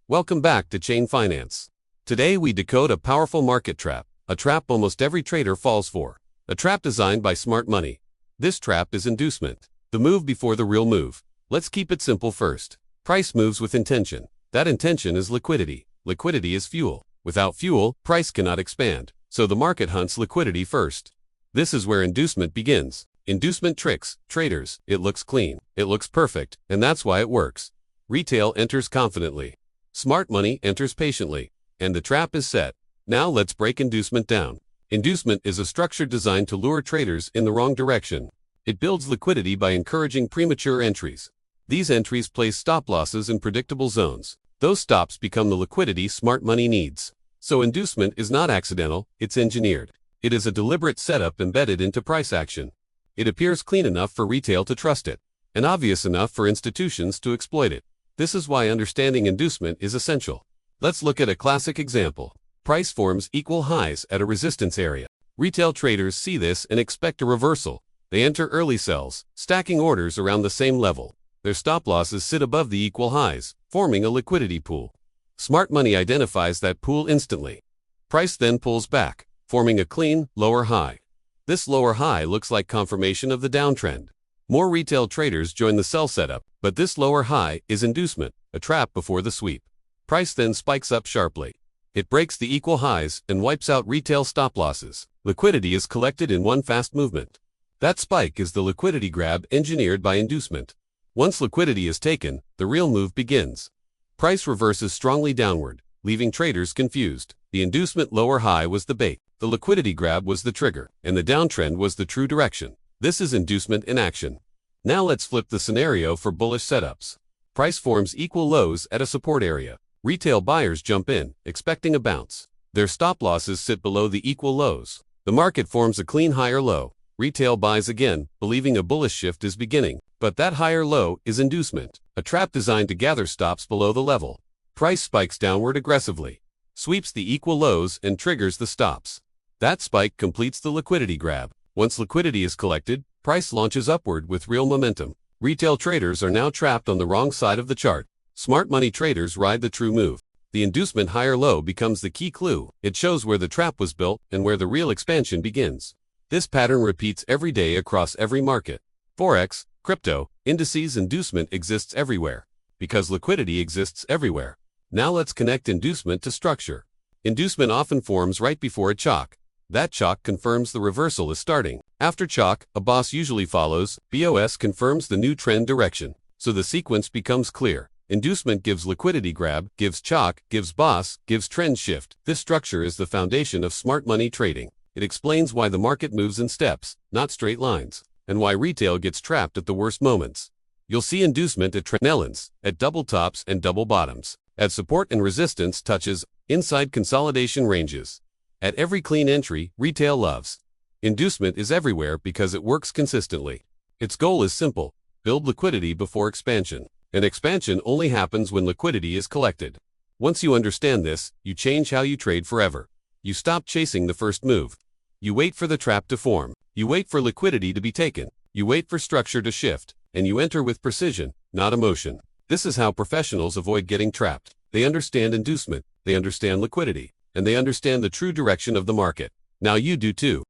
Welcome back to ChainFinance. Today we decode a powerful market trap, a trap almost every trader falls for. A trap designed by smart money. This trap is inducement, the move before the real move. Let's keep it simple first. Price moves with intention. That intention is liquidity. Liquidity is fuel. Without fuel, price cannot expand. So the market hunts liquidity first. This is where inducement begins. Inducement tricks traders. It looks clean. It looks perfect, and that's why it works. Retail enters confidently. Smart money enters patiently. And the trap is set. Now let's break inducement down. Inducement is a structure designed to lure traders in the wrong direction. It builds liquidity by encouraging premature entries. These entries place stop losses in predictable zones. Those stops become the liquidity smart money needs. So inducement is not accidental, it's engineered. It is a deliberate setup embedded into price action. It appears clean enough for retail to trust it, and obvious enough for institutions to exploit it. This is why understanding inducement is essential. Let's look at a classic example. Price forms equal highs at a resistance area. Retail traders see this and expect a reversal. They enter early sells, stacking orders around the same level. Their stop losses sit above the equal highs, forming a liquidity pool. Smart money identifies that pool instantly. Price then pulls back, forming a clean, lower high. This lower high looks like confirmation of the downtrend. More retail traders join the sell setup, but this lower high is inducement, a trap before the sweep. Price then spikes up sharply. It breaks the equal highs and wipes out retail stop losses. Liquidity is collected in one fast movement. That spike is the liquidity grab engineered by inducement. Once liquidity is taken, the real move begins. Price reverses strongly downward, leaving traders confused. The inducement lower high was the bait, the liquidity grab was the trigger, and the downtrend was the true direction. This is inducement in action. Now let's flip the scenario for bullish setups. Price forms equal lows at a support area. Retail buyers jump in, expecting a bounce. Their stop losses sit below the equal lows. The market forms a clean higher low. Retail buys again, believing a bullish shift is beginning. But that higher low is inducement, a trap designed to gather stops below the level. Price spikes downward aggressively, sweeps the equal lows and triggers the stops. That spike completes the liquidity grab. Once liquidity is collected, price launches upward with real momentum. Retail traders are now trapped on the wrong side of the chart. Smart money traders ride the true move. The inducement higher low becomes the key clue. It shows where the trap was built and where the real expansion begins. This pattern repeats every day across every market. Forex, crypto, indices. Inducement exists everywhere because liquidity exists everywhere. Now let's connect inducement to structure. Inducement often forms right before a CHOCH. That CHOCH confirms the reversal is starting. After CHOCH, a boss usually follows. BOS confirms the new trend direction. So the sequence becomes clear. Inducement gives liquidity grab, gives CHOCH, gives boss, gives trend shift. This structure is the foundation of smart money trading. It explains why the market moves in steps, not straight lines, and why retail gets trapped at the worst moments. You'll see inducement at trendlines, at double tops and double bottoms, at support and resistance touches, inside consolidation ranges. At every clean entry, retail loves. Inducement is everywhere because it works consistently. Its goal is simple: build liquidity before expansion. And expansion only happens when liquidity is collected. Once you understand this, you change how you trade forever. You stop chasing the first move. You wait for the trap to form. You wait for liquidity to be taken. You wait for structure to shift. And you enter with precision, not emotion. This is how professionals avoid getting trapped. They understand inducement, they understand liquidity, and they understand the true direction of the market. Now you do too.